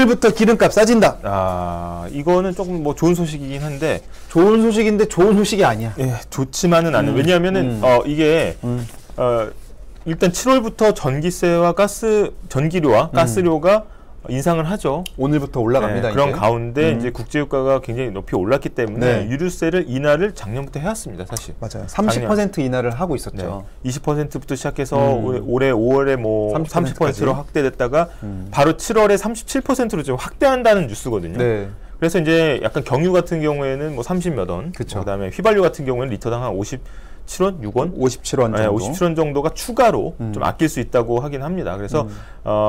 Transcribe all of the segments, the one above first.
오늘부터 기름값 싸진다. 아, 이거는 조금 뭐 좋은 소식이긴 한데. 좋은 소식인데 좋은 소식이 아니야. 예, 좋지만은 않은. 왜냐하면은, 이게, 일단 7월부터 전기세와 전기료와 가스료가 인상을 하죠. 오늘부터 올라갑니다. 그런 이제. 가운데 이제 국제유가가 굉장히 높이 올랐기 때문에 유류세를 인하를 작년부터 해왔습니다, 사실. 맞아요. 30% 인하를 하고 있었죠. 20%부터 시작해서 올해 5월에 뭐 30%로 확대됐다가 바로 7월에 37%로 좀 확대한다는 뉴스거든요. 네. 그래서 이제 약간 경유 같은 경우에는 뭐 30몇 원, 그다음에 휘발유 같은 경우에는 리터당 한 57원, 6원? 57원 정도. 네, 57원 정도가 추가로 좀 아낄 수 있다고 하긴 합니다. 그래서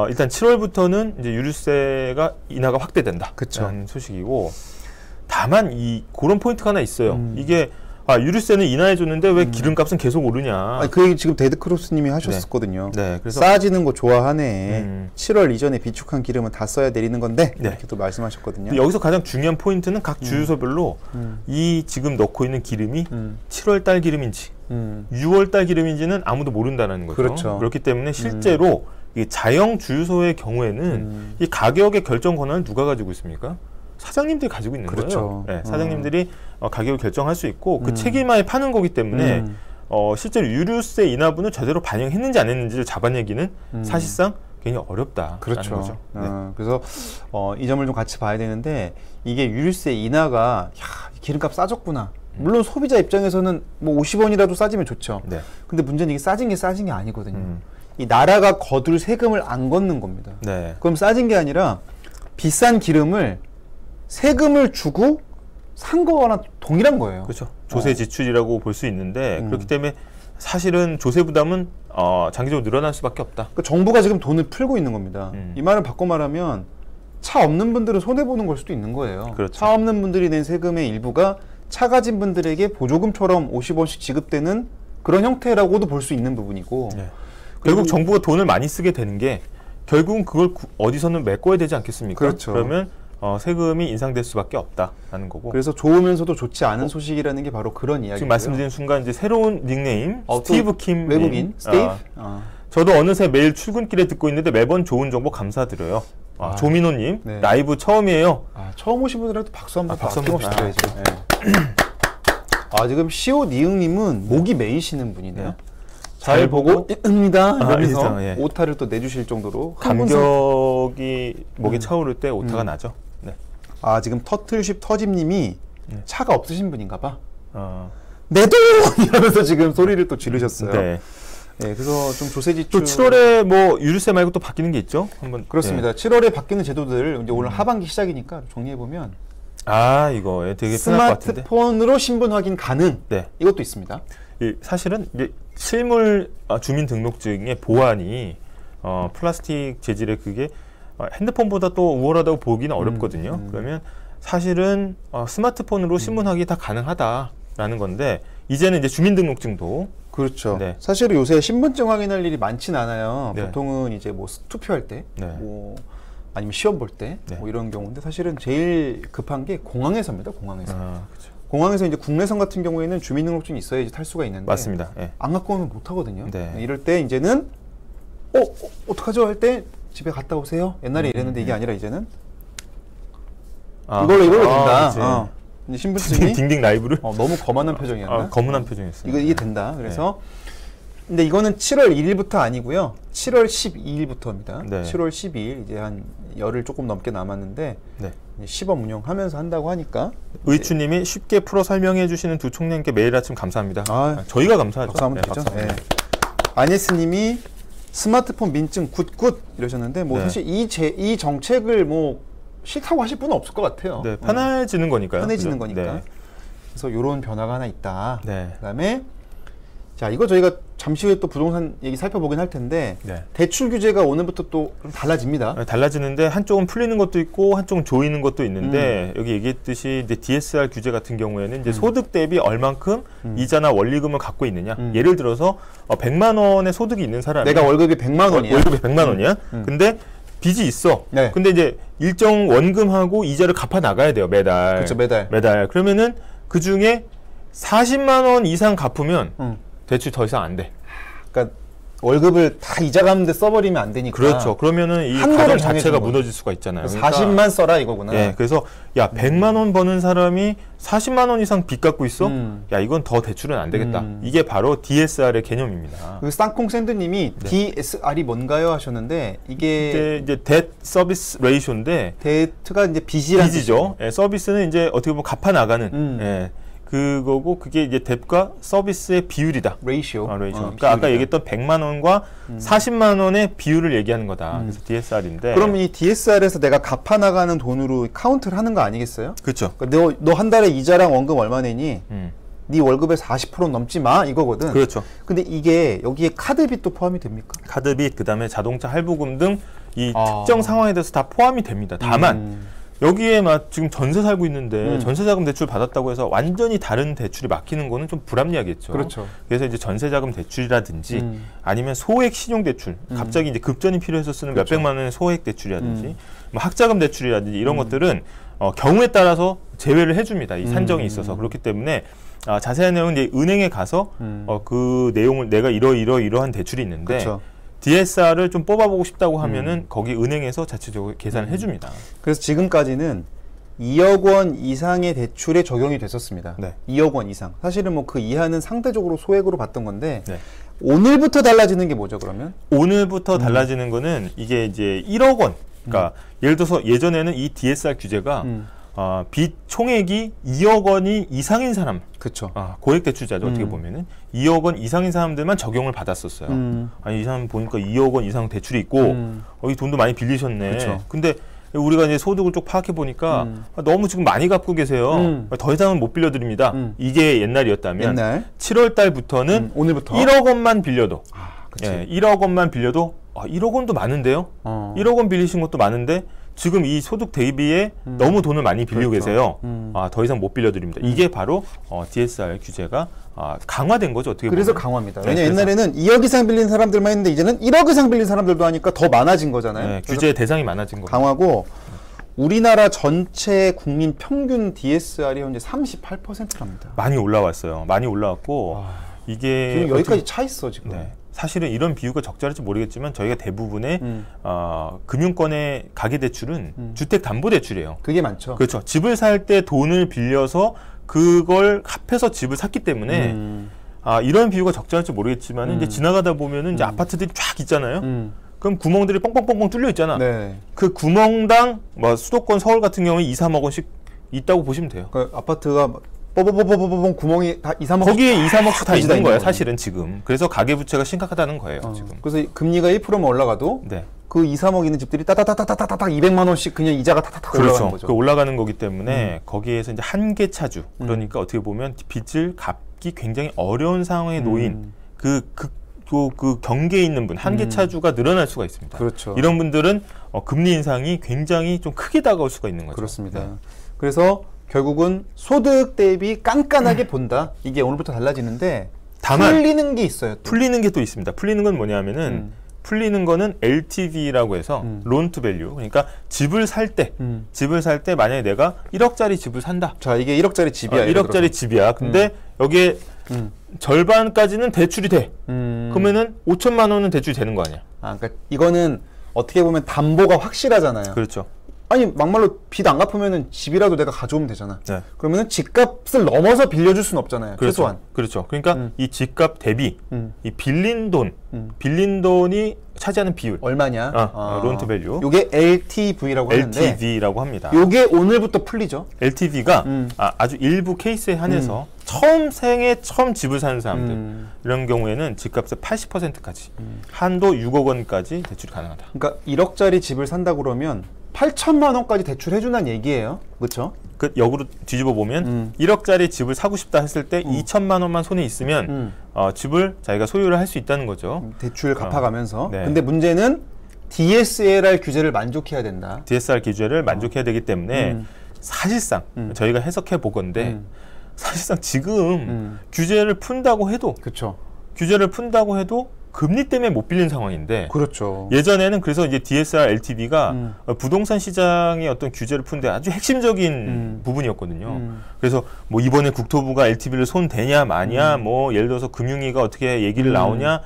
일단 7월부터는 이제 유류세가 인하가 확대된다. 라는 소식이고, 다만 그런 포인트가 하나 있어요. 이게 유류세는 인하해줬는데 왜 기름값은 계속 오르냐. 그 얘기 지금 데드크로스님이 하셨었거든요. 네, 그래서 싸지는 거 좋아하네. 7월 이전에 비축한 기름은 다 써야 내리는 건데 이렇게 또 말씀하셨거든요. 여기서 가장 중요한 포인트는 각 주유소별로 이 지금 넣고 있는 기름이 7월 달 기름인지 6월 달 기름인지는 아무도 모른다는 거죠. 그렇죠. 그렇기 때문에 실제로 이 자영 주유소의 경우에는 이 가격의 결정 권한을 누가 가지고 있습니까? 사장님들이 가지고 있는 거예요. 네, 사장님들이 가격을 결정할 수 있고 그 책임하에 파는 거기 때문에 실제로 유류세 인하분을 제대로 반영했는지 안 했는지를 잡아내기는 사실상 굉장히 어렵다라는 거죠. 네. 그래서 이 점을 좀 같이 봐야 되는데, 이게 유류세 인하가 기름값 싸졌구나. 물론 소비자 입장에서는 뭐 50원이라도 싸지면 좋죠. 네. 근데 문제는 이게 싸진 게 아니거든요. 이 나라가 거둘 세금을 안 걷는 겁니다. 네. 그럼 싸진 게 아니라 비싼 기름을 세금을 주고 산 거나 동일한 거예요. 그렇죠. 조세 지출이라고 볼 수 있는데 그렇기 때문에 사실은 조세 부담은 장기적으로 늘어날 수밖에 없다. 그러니까 정부가 지금 돈을 풀고 있는 겁니다. 이 말을 바꿔 말하면 차 없는 분들은 손해보는 걸 수도 있는 거예요. 그렇죠. 차 없는 분들이 낸 세금의 일부가 차 가진 분들에게 보조금처럼 50원씩 지급되는 그런 형태라고도 볼 수 있는 부분이고, 네. 결국 정부가 돈을 많이 쓰게 되는 게 결국은 그걸 어디서는 메꿔야 되지 않겠습니까? 그렇죠. 그러면 세금이 인상될 수밖에 없다라는 거고. 그래서 좋으면서도 좋지 않은 소식이라는 게 바로 그런 이야기예요. 지금 말씀드린 순간 이제 새로운 닉네임 스티브 킴 외국인 스티브. 저도 어느새 매일 출근길에 듣고 있는데 매번 좋은 정보 감사드려요. 조민호님 라이브 처음이에요. 처음 오신 분들한테 박수 한번 아낌없이 드려야죠. 지금 시옷 이응님은 목이 메이시는 분이네요. 네. 잘 보고 있습니다. 이러면서 오타를 또 내주실 정도로 감격이 목에 차오를 때 오타가 나죠. 네. 지금 터틀쉽 터집님이 차가 없으신 분인가 봐. 내 돈! 이러면서 지금 소리를 또 지르셨어요. 네. 그래서 좀 조세지출. 또 7월에 뭐 유류세 말고 또 바뀌는 게 있죠? 한번. 그렇습니다. 7월에 바뀌는 제도들, 이제 오늘 하반기 시작이니까 정리해보면. 이거 되게 편할 것 같은데. 스마트폰으로 신분 확인 가능. 이것도 있습니다. 사실은 이제 실물 주민등록증의 보안이 플라스틱 재질의 그게 핸드폰보다 또 우월하다고 보기는 어렵거든요. 그러면 사실은 스마트폰으로 신분 확인이 다 가능하다라는 건데, 이제는 이제 주민등록증도. 그렇죠. 사실은 요새 신분증 확인할 일이 많진 않아요. 보통은 이제 뭐 투표할 때, 뭐 아니면 시험 볼 때, 뭐 이런 경우인데, 사실은 제일 급한 게 공항에서입니다. 공항에서. 그렇죠. 공항에서 이제 국내선 같은 경우에는 주민등록증이 있어야지 탈 수가 있는데, 맞습니다. 안 갖고 오면 못 하거든요. 이럴 때 이제는 어떡하죠 할 때 집에 갔다 오세요. 옛날에 이랬는데 이게 아니라 이제는 이걸로 된다. 이제 신분증이 딩딩 라이브를 너무 거만한 표정이었나? 거만한 표정이었어요. 이게 된다. 그래서 근데 이거는 7월 1일부터 아니고요. 7월 12일부터입니다. 7월 12일 이제 한 열흘 조금 넘게 남았는데 시범 운영하면서 한다고 하니까. 의추님이 쉽게 풀어 설명해 주시는 두 총장님께 매일 아침 감사합니다. 저희가 감사하죠. 박수 한번 드리죠. 아니스님이 스마트폰 민증 굿굿 이러셨는데, 뭐 사실 이 정책을 뭐 싫다고 하실 분은 없을 것 같아요. 편해지는 거니까요. 편해지는 거니까. 그래서 이런 변화가 하나 있다. 그다음에 자, 이거 저희가 잠시 후에 또 부동산 얘기 살펴보긴 할 텐데, 대출 규제가 오늘부터 또 좀 달라집니다. 달라지는데 한쪽은 풀리는 것도 있고 한쪽은 조이는 것도 있는데, 여기 얘기했듯이 이제 DSR 규제 같은 경우에는 이제 소득 대비 얼만큼 이자나 원리금을 갖고 있느냐. 예를 들어서 100만 원의 소득이 있는 사람이, 내가 월급이 100만 원이야. 월급이 100만 원이야. 근데 빚이 있어. 근데 이제 일정 원금하고 이자를 갚아 나가야 돼요, 매달. 그렇죠, 매달. 그러면은 그 중에 40만 원 이상 갚으면 대출 더 이상 안 돼. 그러니까 월급을 다 이자 갚는데 써버리면 안 되니까. 그렇죠. 그러면은 이 가정 자체가 무너질 수가 있잖아요. 그러니까 40만 써라 이거구나. 예, 그래서 야 100만 원 버는 사람이 40만 원 이상 빚 갖고 있어? 야 이건 더 대출은 안 되겠다. 이게 바로 DSR의 개념입니다. 그 쌍콩 샌드님이 네. DSR이 뭔가요 하셨는데 이게 이제 Debt Service Ratio인데 데트가 이제 빚이죠. 예, 서비스는 이제 어떻게 보면 갚아 나가는. 예. 그거고 그게 이제 뎁과 서비스의 비율이다. 레이시오. 그러니까 비율이다. 아까 얘기했던 100만 원과 40만 원의 비율을 얘기하는 거다. 그래서 DSR인데. 그럼 이 DSR에서 내가 갚아 나가는 돈으로 카운트를 하는 거 아니겠어요? 그렇죠. 그러니까 너 한 달에 이자랑 원금 얼마 내니? 네 월급의 40% 넘지 마 이거거든. 그렇죠. 근데 이게 여기에 카드빚도 포함이 됩니까? 카드빚 그다음에 자동차 할부금 등 이 특정 상황에 대해서 다 포함이 됩니다. 다만 여기에 막 지금 전세 살고 있는데 전세자금 대출 받았다고 해서 완전히 다른 대출이 막히는 거는 좀 불합리하겠죠. 그렇죠. 그래서 이제 전세자금 대출이라든지 아니면 소액 신용대출, 갑자기 이제 급전이 필요해서 쓰는 그렇죠. 몇백만 원의 소액 대출이라든지 뭐 학자금 대출이라든지 이런 것들은 경우에 따라서 제외를 해줍니다. 이 산정이 있어서. 그렇기 때문에 자세한 내용은 이제 은행에 가서 그 내용을 내가 이러한 대출이 있는데 그렇죠. DSR을 좀 뽑아보고 싶다고 하면은 거기 은행에서 자체적으로 계산을 해줍니다. 그래서 지금까지는 2억 원 이상의 대출에 적용이 됐었습니다. 네. 2억 원 이상. 사실은 뭐 그 이하는 상대적으로 소액으로 받던 건데 네. 오늘부터 달라지는 게 뭐죠, 그러면? 오늘부터 달라지는 거는 이게 이제 1억 원. 그러니까 예를 들어서 예전에는 이 DSR 규제가 빚 총액이 2억 원이 이상인 사람, 그렇죠. 고액 대출자죠. 어떻게 보면은 2억 원 이상인 사람들만 적용을 받았었어요. 아니 이 사람 보니까 2억 원 이상 대출이 있고, 이 돈도 많이 빌리셨네. 그쵸. 근데 우리가 이제 소득을 쭉 파악해 보니까 너무 지금 많이 갚고 계세요. 더 이상은 못 빌려드립니다. 이게 옛날이었다면 7월 달부터는 오늘부터 1억 원만 빌려도, 그치. 예, 1억 원만 빌려도 1억 원도 많은데요. 1억 원 빌리신 것도 많은데. 지금 이 소득 대비에 너무 돈을 많이 빌리고 그렇죠. 계세요. 더 이상 못 빌려드립니다. 이게 바로 DSR 규제가 강화된 거죠. 어떻게 그래서 보면. 강화입니다. 왜냐면 옛날에는 2억 이상 빌린 사람들만 했는데 이제는 1억 이상 빌린 사람들도 하니까 더 많아진 거잖아요. 네, 규제 대상이 많아진 거죠. 강화고 우리나라 전체 국민 평균 DSR이 현재 38%랍니다. 많이 올라왔어요. 많이 올라왔고 이게 지금 여기까지 차 있어 지금. 네. 사실은 이런 비유가 적절할지 모르겠지만 저희가 대부분의 금융권의 가계대출은 주택담보대출이에요. 그게 많죠. 그렇죠. 집을 살 때 돈을 빌려서 그걸 합해서 집을 샀기 때문에 이런 비유가 적절할지 모르겠지만 이제 지나가다 보면은 이제 아파트들이 쫙 있잖아요. 그럼 구멍들이 뻥뻥뻥뻥 뚫려 있잖아. 네. 그 구멍당 뭐 수도권 서울 같은 경우에 2, 3억 원씩 있다고 보시면 돼요. 그 아파트가 뽀뽀뽀뽀뽀뽀 구멍이 다 2, 3억 거기에 2, 3억씩 다 있는 거예요, 사실은 지금. 그래서 가계부채가 심각하다는 거예요, 지금. 그래서 금리가 1%만 올라가도 네. 그 2, 3억 있는 집들이 따다다다다다닥 200만 원씩 그냥 이자가 타타타 그렇죠. 올라가는 거죠. 그 올라가는 거기 때문에 거기에서 이제 한계 차주, 그러니까 어떻게 보면 빚을 갚기 굉장히 어려운 상황에 놓인 그 경계에 있는 분, 한계 차주가 늘어날 수가 있습니다. 그렇죠. 이런 분들은 금리 인상이 굉장히 좀 크게 다가올 수가 있는 거죠. 그렇습니다. 네. 그래서 결국은 소득 대비 깐깐하게 본다. 이게 오늘부터 달라지는데 다만 풀리는 게 있어요. 풀리는 게 또 있습니다. 풀리는 건 뭐냐면은 풀리는 거는 LTV라고 해서 론 투 밸류. 그러니까 집을 살 때 만약에 내가 1억짜리 집을 산다. 자, 이게 1억짜리 집이야. 1억짜리 집이야. 근데 여기에 절반까지는 대출이 돼. 그러면은 5천만 원은 대출이 되는 거 아니야. 그러니까 이거는 어떻게 보면 담보가 확실하잖아요. 그렇죠. 아니 막말로 빚 안 갚으면은 집이라도 내가 가져오면 되잖아. 네. 그러면은 집값을 넘어서 빌려줄 수는 없잖아요. 그렇죠. 최소한. 그렇죠. 그러니까 이 집값 대비 이 빌린 돈이 차지하는 비율 얼마냐? 론 투 밸류. 요게 LTV라고 하는데 LTV라고 합니다. 요게 오늘부터 풀리죠. LTV가 아주 일부 케이스에 한해서 생애 처음 집을 사는 사람들 이런 경우에는 집값의 80%까지 한도 6억 원까지 대출이 가능하다. 그러니까 1억짜리 집을 산다 그러면 8천만 원까지 대출해준다는 얘기예요. 그렇죠? 그 역으로 뒤집어 보면 1억짜리 집을 사고 싶다 했을 때 2천만 원만 손에 있으면 집을 자기가 소유를 할 수 있다는 거죠. 대출 갚아가면서. 네. 근데 문제는 DSR 규제를 만족해야 된다. DSR 규제를 만족해야 되기 때문에 사실상 저희가 해석해 보건데 사실상 지금 규제를 푼다고 해도 그렇죠. 규제를 푼다고 해도 금리 때문에 못 빌린 상황인데 그렇죠. 예전에는 그래서 이제 DSR LTV가 부동산 시장의 어떤 규제를 푸는데 아주 핵심적인 부분이었거든요. 그래서 뭐 이번에 국토부가 LTV를 손 대냐 마냐 뭐 예를 들어서 금융위가 어떻게 얘기를 나오냐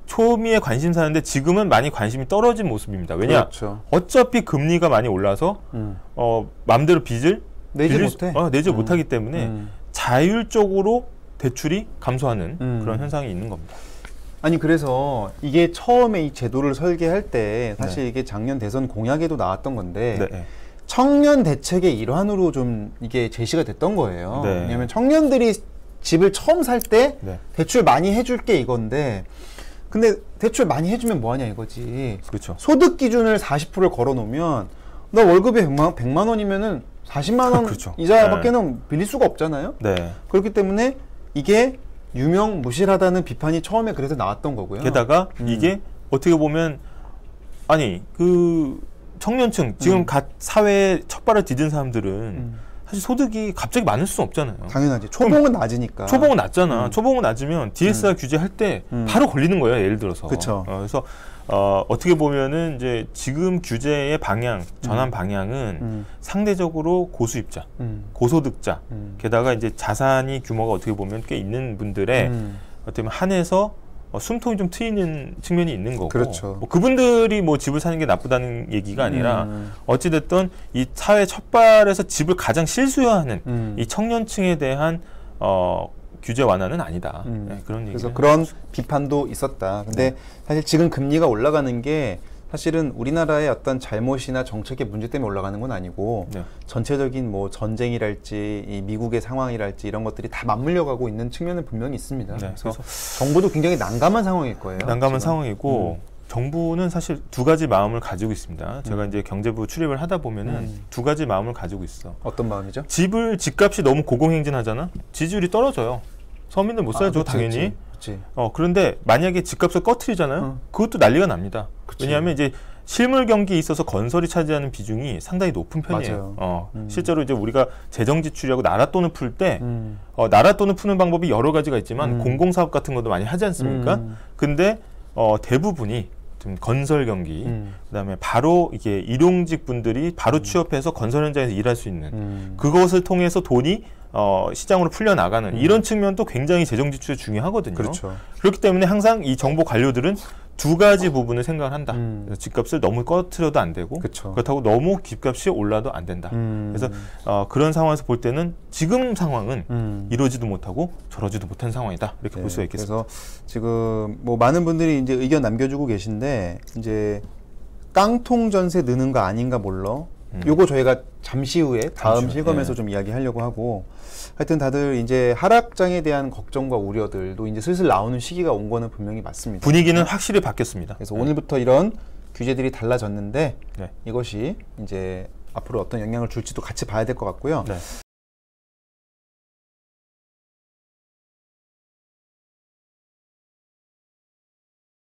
초미의 관심사인데 지금은 많이 관심이 떨어진 모습입니다. 왜냐? 그렇죠. 어차피 금리가 많이 올라서 마음대로 빚을 내지 못하기 때문에 자율적으로 대출이 감소하는 그런 현상이 있는 겁니다. 아니 그래서 이게 처음에 이 제도를 설계할 때 사실 이게 작년 대선 공약에도 나왔던 건데 청년 대책의 일환으로 좀 이게 제시가 됐던 거예요. 왜냐하면 청년들이 집을 처음 살 때 대출 많이 해줄게 이건데 근데 대출 많이 해주면 뭐하냐 이거지. 그렇죠. 소득 기준을 40%를 걸어놓으면 너 월급이 100만 원이면은 40만 원 그렇죠. 이자밖에는 빌릴 수가 없잖아요. 그렇기 때문에 이게 유명무실하다는 비판이 처음에 그래서 나왔던 거고요. 게다가 이게 어떻게 보면 아니 그 청년층 지금 갓 사회에 첫 발을 디딘 사람들은 사실 소득이 갑자기 많을 수는 없잖아요. 당연하지. 초봉은 낮으니까. 초봉은 낮잖아. 초봉은 낮으면 DSR 규제할 때 바로 걸리는 거예요. 예를 들어서. 그렇죠. 그래서 어떻게 보면은 이제 지금 규제의 방향, 전환 방향은 상대적으로 고수입자, 고소득자, 게다가 이제 자산이 규모가 어떻게 보면 꽤 있는 분들의 어떻게 보면 한해서 숨통이 좀 트이는 측면이 있는 거고, 그렇죠. 뭐 그분들이 뭐 집을 사는 게 나쁘다는 얘기가 아니라 어찌됐든 이 사회 첫발에서 집을 가장 실수요하는 이 청년층에 대한 규제 완화는 아니다. 그런 얘기. 그래서 그런 비판도 있었다. 근데 사실 지금 금리가 올라가는 게 사실은 우리나라의 어떤 잘못이나 정책의 문제 때문에 올라가는 건 아니고 전체적인 뭐 전쟁이랄지 이 미국의 상황이랄지 이런 것들이 다 맞물려 가고 있는 측면은 분명히 있습니다. 그래서 정부도 굉장히 난감한 상황일 거예요. 난감한 상황이고 정부는 사실 두 가지 마음을 가지고 있습니다. 제가 이제 경제부 출입을 하다 보면은 두 가지 마음을 가지고 있어. 어떤 마음이죠? 집값이 너무 고공행진하잖아. 지지율이 떨어져요. 서민들 못 살죠, 당연히. 그런데 만약에 집값을 꺼트리잖아요. 그것도 난리가 납니다. 왜냐하면 이제 실물 경기에 있어서 건설이 차지하는 비중이 상당히 높은 편이에요. 실제로 이제 우리가 재정 지출이라고 나라 돈을 풀 때 나라 돈을 푸는 방법이 여러 가지가 있지만 공공사업 같은 것도 많이 하지 않습니까? 근데 대부분이 좀 건설 경기, 그다음에 바로 이게 일용직 분들이 바로 취업해서 건설 현장에서 일할 수 있는 그것을 통해서 돈이 시장으로 풀려 나가는 이런 측면도 굉장히 재정 지출이 중요하거든요. 그렇죠. 그렇기 때문에 항상 이 정부 관료들은 두 가지 부분을 생각을 한다. 그래서 집값을 너무 꺼트려도 안 되고 그렇다고 너무 집값이 올라도 안 된다. 그래서 그런 상황에서 볼 때는 지금 상황은 이러지도 못하고 저러지도 못한 상황이다. 이렇게 볼 수가 있겠습니다. 그래서 지금 뭐 많은 분들이 이제 의견 남겨주고 계신데 이제 깡통 전세 느는 거 아닌가 몰라. 요거 저희가 잠시 후에 다음 실검에서 좀 이야기하려고 하고 하여튼 다들 이제 하락장에 대한 걱정과 우려들도 이제 슬슬 나오는 시기가 온 거는 분명히 맞습니다. 분위기는 확실히 바뀌었습니다. 그래서 오늘부터 이런 규제들이 달라졌는데 이것이 이제 앞으로 어떤 영향을 줄지도 같이 봐야 될 것 같고요.